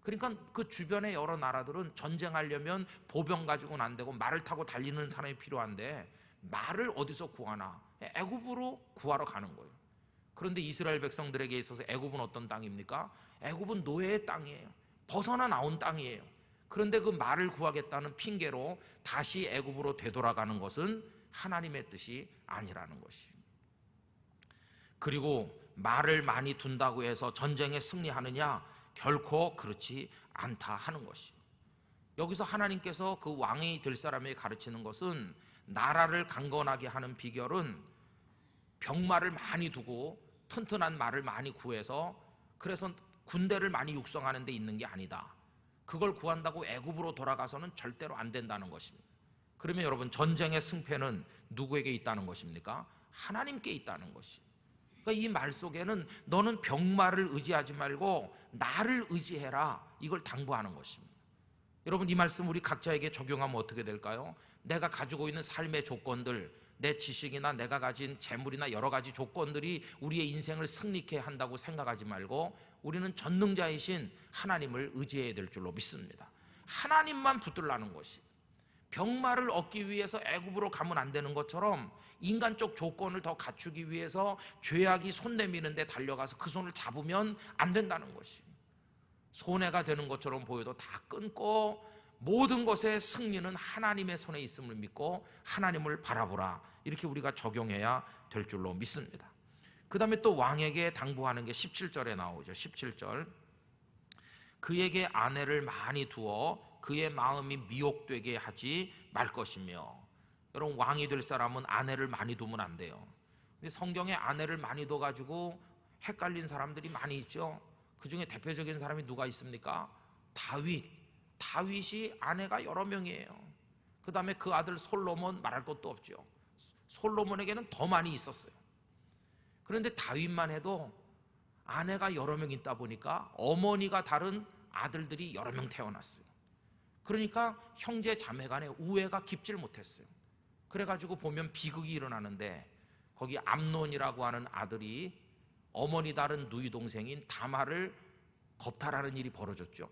그러니까 그 주변의 여러 나라들은 전쟁하려면 보병 가지고는 안 되고 말을 타고 달리는 사람이 필요한데 말을 어디서 구하나? 애굽으로 구하러 가는 거예요. 그런데 이스라엘 백성들에게 있어서 애굽은 어떤 땅입니까? 애굽은 노예의 땅이에요. 벗어나 나온 땅이에요. 그런데 그 말을 구하겠다는 핑계로 다시 애굽으로 되돌아가는 것은 하나님의 뜻이 아니라는 것입니다. 그리고 말을 많이 둔다고 해서 전쟁에 승리하느냐? 결코 그렇지 않다 하는 것입니다. 여기서 하나님께서 그 왕이 될 사람에게 가르치는 것은, 나라를 강건하게 하는 비결은 병마를 많이 두고 튼튼한 말을 많이 구해서 그래서 군대를 많이 육성하는 데 있는 게 아니다. 그걸 구한다고 애굽으로 돌아가서는 절대로 안 된다는 것입니다. 그러면 여러분, 전쟁의 승패는 누구에게 있다는 것입니까? 하나님께 있다는 것이. 그러니까 이 말 속에는 너는 병마를 의지하지 말고 나를 의지해라, 이걸 당부하는 것입니다. 여러분, 이 말씀 우리 각자에게 적용하면 어떻게 될까요? 내가 가지고 있는 삶의 조건들, 내 지식이나 내가 가진 재물이나 여러 가지 조건들이 우리의 인생을 승리케 한다고 생각하지 말고 우리는 전능자이신 하나님을 의지해야 될 줄로 믿습니다. 하나님만 붙들라는 것이. 병마를 얻기 위해서 애굽으로 가면 안 되는 것처럼 인간적 조건을 더 갖추기 위해서 죄악이 손 내미는 데 달려가서 그 손을 잡으면 안 된다는 것이. 손해가 되는 것처럼 보여도 다 끊고 모든 것의 승리는 하나님의 손에 있음을 믿고 하나님을 바라보라, 이렇게 우리가 적용해야 될 줄로 믿습니다. 그 다음에 또 왕에게 당부하는 게 17절에 나오죠. 17절, 그에게 아내를 많이 두어 그의 마음이 미혹되게 하지 말 것이며. 여러분, 왕이 될 사람은 아내를 많이 두면 안 돼요. 근데 성경에 아내를 많이 둬가지고 헷갈린 사람들이 많이 있죠. 그 중에 대표적인 사람이 누가 있습니까? 다윗이 아내가 여러 명이에요. 그 다음에 그 아들 솔로몬 말할 것도 없죠. 솔로몬에게는 더 많이 있었어요. 그런데 다윗만 해도 아내가 여러 명 있다 보니까 어머니가 다른 아들들이 여러 명 태어났어요. 그러니까 형제 자매 간에 우애가 깊질 못했어요. 그래가지고 보면 비극이 일어나는데, 거기 암논이라고 하는 아들이 어머니 다른 누이 동생인 다말을 겁탈하는 일이 벌어졌죠.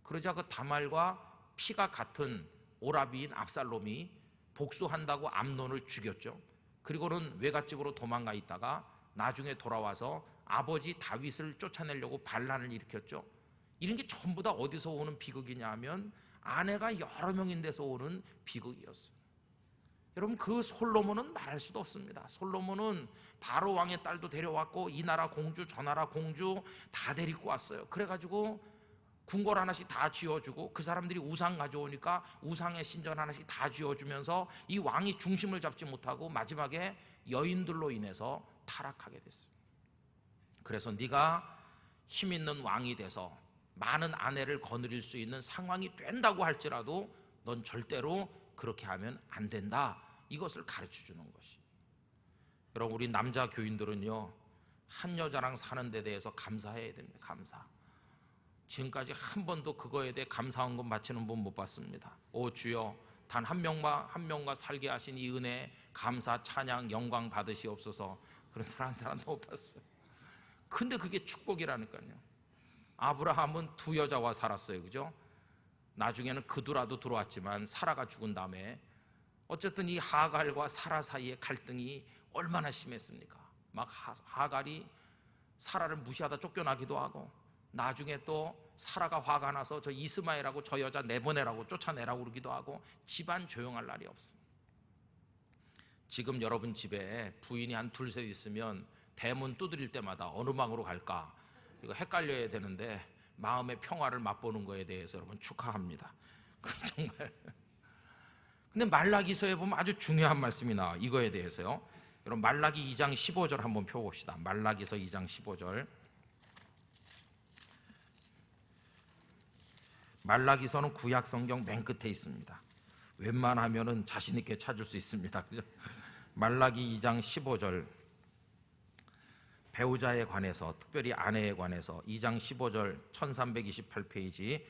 그러자 그 다말과 피가 같은 오라비인 압살롬이 복수한다고 암논을 죽였죠. 그리고는 외갓집으로 도망가 있다가 나중에 돌아와서 아버지 다윗을 쫓아내려고 반란을 일으켰죠. 이런 게 전부 다 어디서 오는 비극이냐 하면 아내가 여러 명인 데서 오는 비극이었어요. 여러분, 그 솔로몬은 말할 수도 없습니다. 솔로몬은 바로 왕의 딸도 데려왔고 이 나라 공주 저 나라 공주 다 데리고 왔어요. 그래가지고 궁궐 하나씩 다 지어주고, 그 사람들이 우상 가져오니까 우상의 신전 하나씩 다 지어주면서 이 왕이 중심을 잡지 못하고 마지막에 여인들로 인해서 타락하게 됐어요. 그래서 네가 힘 있는 왕이 돼서 많은 아내를 거느릴 수 있는 상황이 된다고 할지라도 넌 절대로 그렇게 하면 안 된다, 이것을 가르쳐 주는 것이. 여러분, 우리 남자 교인들은요, 한 여자랑 사는 데 대해서 감사해야 됩니다. 감사. 지금까지 한 번도 그거에 대해 감사헌금 바치는 분 못 봤습니다. 오 주여, 단 한 명과 살게 하신 이 은혜 감사 찬양 영광 받으시옵소서. 그런 사람도 못 봤어요. 근데 그게 축복이라니까요. 아브라함은 두 여자와 살았어요, 그죠? 나중에는 그두라도 들어왔지만 사라가 죽은 다음에 어쨌든 이 하갈과 사라 사이의 갈등이 얼마나 심했습니까? 막 하갈이 사라를 무시하다 쫓겨나기도 하고, 나중에 또 사라가 화가 나서 저 이스마엘하고 저 여자 내보내라고 쫓아내라고 그러기도 하고, 집안 조용할 날이 없습니다. 지금 여러분 집에 부인이 한 둘셋 있으면 대문 두드릴 때마다 어느 방으로 갈까 이거 헷갈려야 되는데, 마음의 평화를 맛보는 거에 대해서 여러분 축하합니다. 정말. 근데 말라기서에 보면 아주 중요한 말씀이 나와, 이거에 대해서요. 여러분, 말라기 2장 15절 한번 펴봅시다. 말라기서 2장 15절. 말라기서는 구약 성경 맨 끝에 있습니다. 웬만하면은 자신 있게 찾을 수 있습니다. 그죠? 말라기 2장 15절. 배우자에 관해서, 특별히 아내에 관해서 2장 15절 1328페이지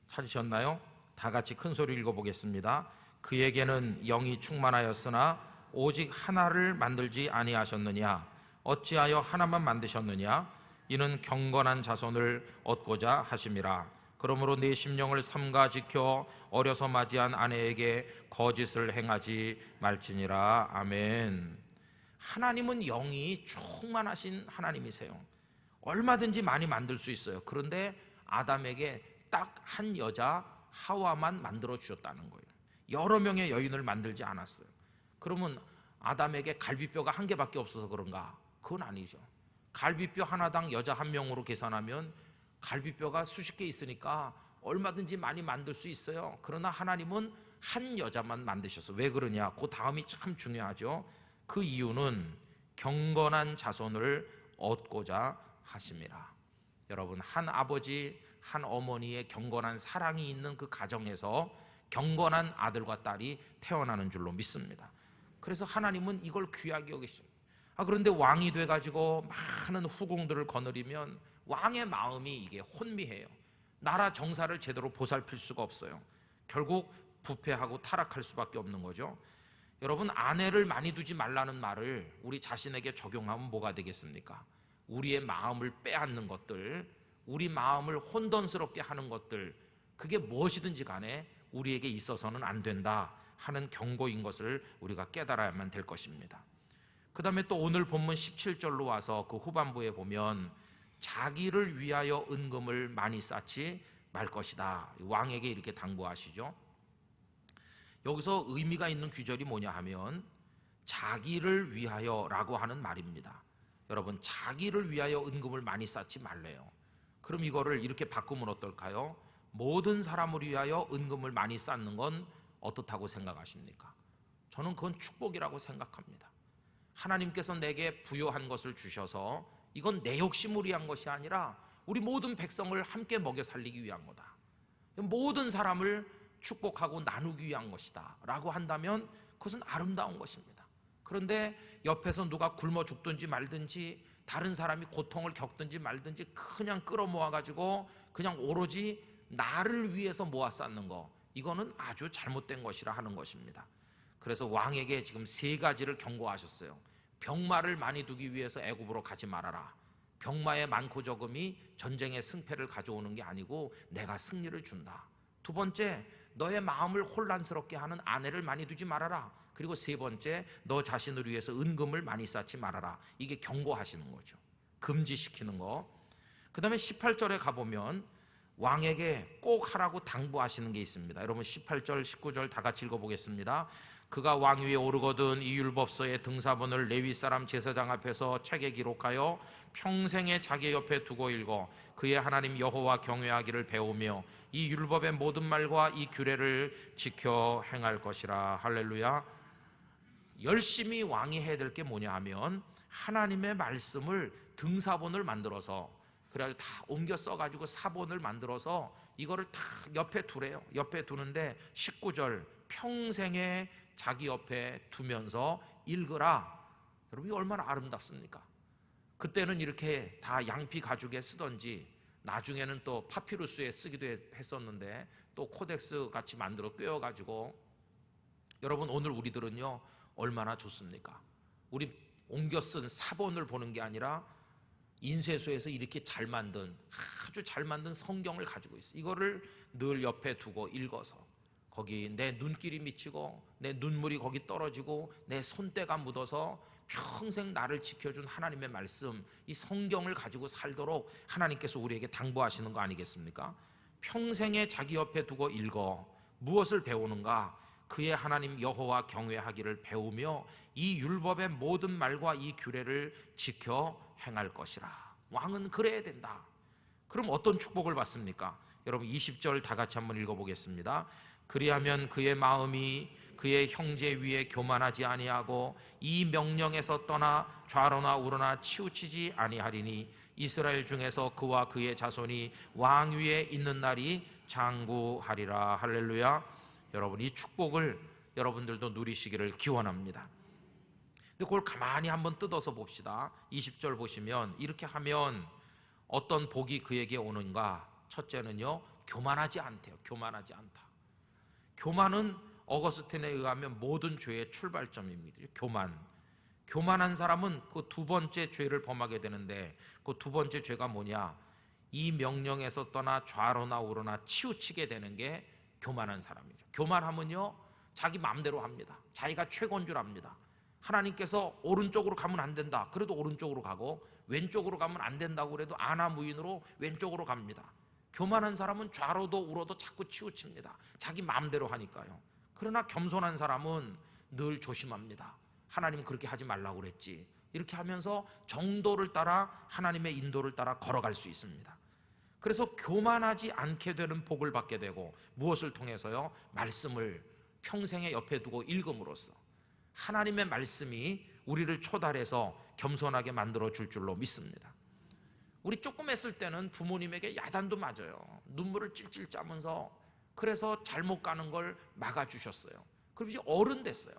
찾으셨나요? 다 같이 큰 소리 읽어보겠습니다. 그에게는 영이 충만하였으나 오직 하나를 만들지 아니하셨느냐? 어찌하여 하나만 만드셨느냐? 이는 경건한 자손을 얻고자 하심이라. 그러므로 네 심령을 삼가 지켜 어려서 맞이한 아내에게 거짓을 행하지 말지니라. 아멘. 하나님은 영이 충만하신 하나님이세요. 얼마든지 많이 만들 수 있어요. 그런데 아담에게 딱 한 여자 하와만 만들어 주셨다는 거예요. 여러 명의 여인을 만들지 않았어요. 그러면 아담에게 갈비뼈가 한 개밖에 없어서 그런가? 그건 아니죠. 갈비뼈 하나당 여자 한 명으로 계산하면 갈비뼈가 수십 개 있으니까 얼마든지 많이 만들 수 있어요. 그러나 하나님은 한 여자만 만드셨어요. 왜 그러냐? 그 다음이 참 중요하죠. 그 이유는 경건한 자손을 얻고자 하심이라. 여러분, 한 아버지 한 어머니의 경건한 사랑이 있는 그 가정에서 경건한 아들과 딸이 태어나는 줄로 믿습니다. 그래서 하나님은 이걸 귀하게 여기십니다. 그런데 왕이 돼가지고 많은 후궁들을 거느리면 왕의 마음이 이게 혼미해요. 나라 정사를 제대로 보살필 수가 없어요. 결국 부패하고 타락할 수밖에 없는 거죠. 여러분, 아내를 많이 두지 말라는 말을 우리 자신에게 적용하면 뭐가 되겠습니까? 우리의 마음을 빼앗는 것들, 우리 마음을 혼돈스럽게 하는 것들, 그게 무엇이든지 간에 우리에게 있어서는 안 된다 하는 경고인 것을 우리가 깨달아야만 될 것입니다. 그 다음에 또 오늘 본문 17절로 와서 그 후반부에 보면 자기를 위하여 은금을 많이 쌓지 말 것이다, 왕에게 이렇게 당부하시죠. 여기서 의미가 있는 귀절이 뭐냐 하면 자기를 위하여라고 하는 말입니다. 여러분, 자기를 위하여 은금을 많이 쌓지 말래요. 그럼 이거를 이렇게 바꾸면 어떨까요? 모든 사람을 위하여 은금을 많이 쌓는 건 어떻다고 생각하십니까? 저는 그건 축복이라고 생각합니다. 하나님께서 내게 부여한 것을 주셔서 이건 내 욕심을 위한 것이 아니라 우리 모든 백성을 함께 먹여 살리기 위한 거다, 모든 사람을 축복하고 나누기 위한 것이다 라고 한다면 그것은 아름다운 것입니다. 그런데 옆에서 누가 굶어 죽든지 말든지, 다른 사람이 고통을 겪든지 말든지 그냥 끌어모아가지고 그냥 오로지 나를 위해서 모아 쌓는 거, 이거는 아주 잘못된 것이라 하는 것입니다. 그래서 왕에게 지금 세 가지를 경고하셨어요. 병마를 많이 두기 위해서 애굽으로 가지 말아라. 병마의 많고 적음이 전쟁의 승패를 가져오는 게 아니고 내가 승리를 준다. 두 번째, 너의 마음을 혼란스럽게 하는 아내를 많이 두지 말아라. 그리고 세 번째, 너 자신을 위해서 은금을 많이 쌓지 말아라. 이게 경고하시는 거죠. 금지시키는 거. 그 다음에 18절에 가보면 왕에게 꼭 하라고 당부하시는 게 있습니다. 여러분, 18절 19절 다 같이 읽어보겠습니다. 그가 왕 위에 오르거든 이 율법서의 등사본을 레위 사람 제사장 앞에서 책에 기록하여 평생에 자기 옆에 두고 읽어 그의 하나님 여호와 경외하기를 배우며 이 율법의 모든 말과 이 규례를 지켜 행할 것이라. 할렐루야. 열심히 왕이 해야 될 게 뭐냐 하면 하나님의 말씀을 등사본을 만들어서, 그래가지고 다 옮겨 써가지고 사본을 만들어서 이거를 다 옆에 두래요. 옆에 두는데 19절 평생에 자기 옆에 두면서 읽으라. 여러분, 이게 얼마나 아름답습니까? 그때는 이렇게 다 양피 가죽에 쓰던지 나중에는 또 파피루스에 쓰기도 했었는데 또 코덱스 같이 만들어 꿰어가지고, 여러분 오늘 우리들은요 얼마나 좋습니까? 우리 옮겨 쓴 사본을 보는 게 아니라 인쇄소에서 이렇게 잘 만든, 아주 잘 만든 성경을 가지고 있어. 이거를 늘 옆에 두고 읽어서 거기 내 눈길이 미치고 내 눈물이 거기 떨어지고 내 손때가 묻어서 평생 나를 지켜준 하나님의 말씀, 이 성경을 가지고 살도록 하나님께서 우리에게 당부하시는 거 아니겠습니까? 평생에 자기 옆에 두고 읽어. 무엇을 배우는가? 그의 하나님 여호와 경외하기를 배우며 이 율법의 모든 말과 이 규례를 지켜 행할 것이라. 왕은 그래야 된다. 그럼 어떤 축복을 받습니까? 여러분 20절 다 같이 한번 읽어보겠습니다. 그리하면 그의 마음이 그의 형제 위에 교만하지 아니하고 이 명령에서 떠나 좌로나 우로나 치우치지 아니하리니 이스라엘 중에서 그와 그의 자손이 왕 위에 있는 날이 장구하리라. 할렐루야. 여러분, 이 축복을 여러분들도 누리시기를 기원합니다. 근데 그걸 가만히 한번 뜯어서 봅시다. 20절 보시면 이렇게 하면 어떤 복이 그에게 오는가? 첫째는요, 교만하지 않대요. 교만하지 않다. 교만은 어거스틴에 의하면 모든 죄의 출발점입니다. 교만한 사람은 그 두 번째 죄를 범하게 되는데 그 두 번째 죄가 뭐냐? 이 명령에서 떠나 좌로나 우로나 치우치게 되는 게 교만한 사람이죠. 교만하면요 자기 마음대로 합니다. 자기가 최고인 줄 압니다. 하나님께서 오른쪽으로 가면 안 된다, 그래도 오른쪽으로 가고, 왼쪽으로 가면 안 된다고 그래도 아나무인으로 왼쪽으로 갑니다. 교만한 사람은 좌로도 우로도 자꾸 치우칩니다. 자기 마음대로 하니까요. 그러나 겸손한 사람은 늘 조심합니다. 하나님은 그렇게 하지 말라고 그랬지. 이렇게 하면서 정도를 따라 하나님의 인도를 따라 걸어갈 수 있습니다. 그래서 교만하지 않게 되는 복을 받게 되고, 무엇을 통해서요? 말씀을 평생에 옆에 두고 읽음으로써 하나님의 말씀이 우리를 초달해서 겸손하게 만들어 줄 줄로 믿습니다. 우리 조금 했을 때는 부모님에게 야단도 맞아요. 눈물을 찔찔 짜면서 그래서 잘못 가는 걸 막아주셨어요. 그럼 이제 어른 됐어요.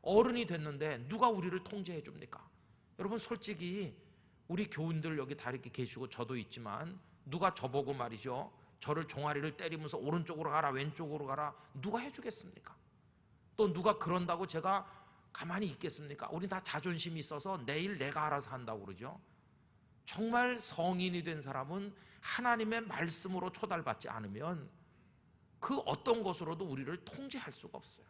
어른이 됐는데 누가 우리를 통제해 줍니까? 여러분 솔직히 우리 교인들 여기 다 이렇게 계시고 저도 있지만 누가 저보고 말이죠, 저를 종아리를 때리면서 오른쪽으로 가라 왼쪽으로 가라 누가 해주겠습니까? 또 누가 그런다고 제가 가만히 있겠습니까? 우리 다 자존심이 있어서 내일 내가 알아서 한다고 그러죠. 정말 성인이 된 사람은 하나님의 말씀으로 초달받지 않으면 그 어떤 것으로도 우리를 통제할 수가 없어요.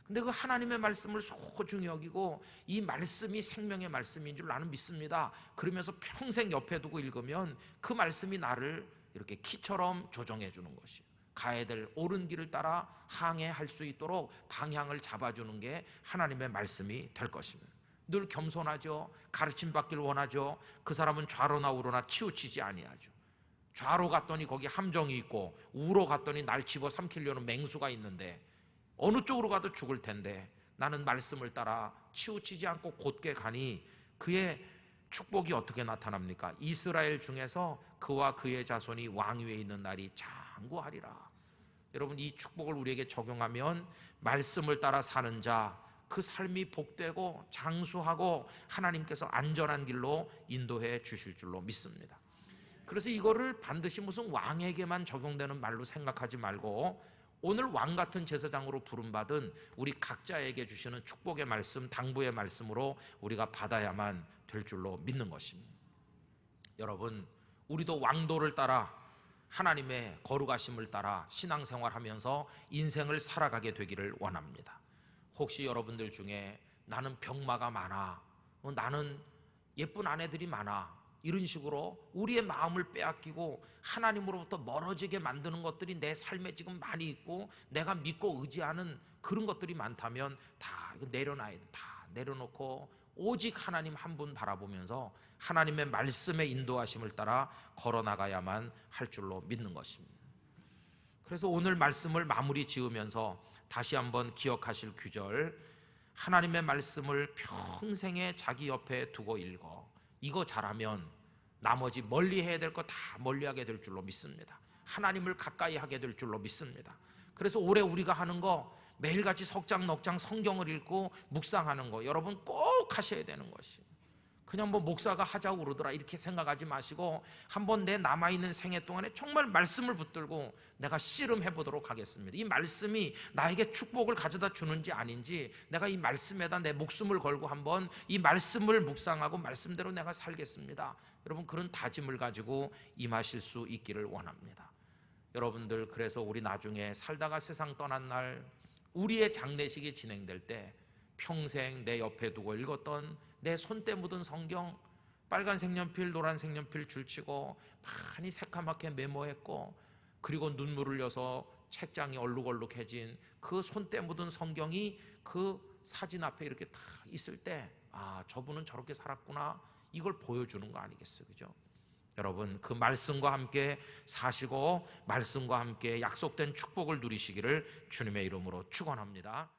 근데 그 하나님의 말씀을 소중히 여기고 이 말씀이 생명의 말씀인 줄 나는 믿습니다. 그러면서 평생 옆에 두고 읽으면 그 말씀이 나를 이렇게 키처럼 조정해 주는 것이에요. 가야 될 옳은 길을 따라 항해할 수 있도록 방향을 잡아주는 게 하나님의 말씀이 될 것입니다. 늘 겸손하죠. 가르침 받길 원하죠. 그 사람은 좌로나 우로나 치우치지 아니하죠. 좌로 갔더니 거기 함정이 있고 우로 갔더니 날 집어 삼키려는 맹수가 있는데 어느 쪽으로 가도 죽을 텐데 나는 말씀을 따라 치우치지 않고 곧게 가니 그의 축복이 어떻게 나타납니까? 이스라엘 중에서 그와 그의 자손이 왕위에 있는 날이 장구하리라. 여러분 이 축복을 우리에게 적용하면 말씀을 따라 사는 자, 그 삶이 복되고 장수하고 하나님께서 안전한 길로 인도해 주실 줄로 믿습니다. 그래서 이거를 반드시 무슨 왕에게만 적용되는 말로 생각하지 말고 오늘 왕 같은 제사장으로 부름받은 우리 각자에게 주시는 축복의 말씀, 당부의 말씀으로 우리가 받아야만 될 줄로 믿는 것입니다. 여러분 우리도 왕도를 따라 하나님의 거룩하심을 따라 신앙생활하면서 인생을 살아가게 되기를 원합니다. 혹시 여러분들 중에 나는 병마가 많아, 나는 예쁜 아내들이 많아, 이런 식으로 우리의 마음을 빼앗기고 하나님으로부터 멀어지게 만드는 것들이 내 삶에 지금 많이 있고 내가 믿고 의지하는 그런 것들이 많다면 다 이거 내려놔야 돼. 다 내려놓고 오직 하나님 한 분 바라보면서 하나님의 말씀의 인도하심을 따라 걸어나가야만 할 줄로 믿는 것입니다. 그래서 오늘 말씀을 마무리 지으면서 다시 한번 기억하실 규절, 하나님의 말씀을 평생에 자기 옆에 두고 읽어. 이거 잘하면 나머지 멀리 해야 될 거 다 멀리하게 될 줄로 믿습니다. 하나님을 가까이 하게 될 줄로 믿습니다. 그래서 올해 우리가 하는 거 매일같이 석장 넉장 성경을 읽고 묵상하는 거 여러분 꼭 하셔야 되는 것이, 그냥 뭐 목사가 하자고 그러더라 이렇게 생각하지 마시고 한번 내 남아있는 생애 동안에 정말 말씀을 붙들고 내가 씨름해 보도록 하겠습니다. 이 말씀이 나에게 축복을 가져다 주는지 아닌지 내가 이 말씀에다 내 목숨을 걸고 한번 이 말씀을 묵상하고 말씀대로 내가 살겠습니다. 여러분 그런 다짐을 가지고 임하실 수 있기를 원합니다. 여러분들 그래서 우리 나중에 살다가 세상 떠난 날 우리의 장례식이 진행될 때 평생 내 옆에 두고 읽었던 내 손때 묻은 성경, 빨간 색연필 노란 색연필 줄치고 많이 새카맣게 메모했고 그리고 눈물 흘려서 책장이 얼룩얼룩해진 그 손때 묻은 성경이 그 사진 앞에 이렇게 딱 있을 때 아 저분은 저렇게 살았구나 이걸 보여주는 거 아니겠어요, 그죠? 여러분 그 말씀과 함께 사시고 말씀과 함께 약속된 축복을 누리시기를 주님의 이름으로 축원합니다.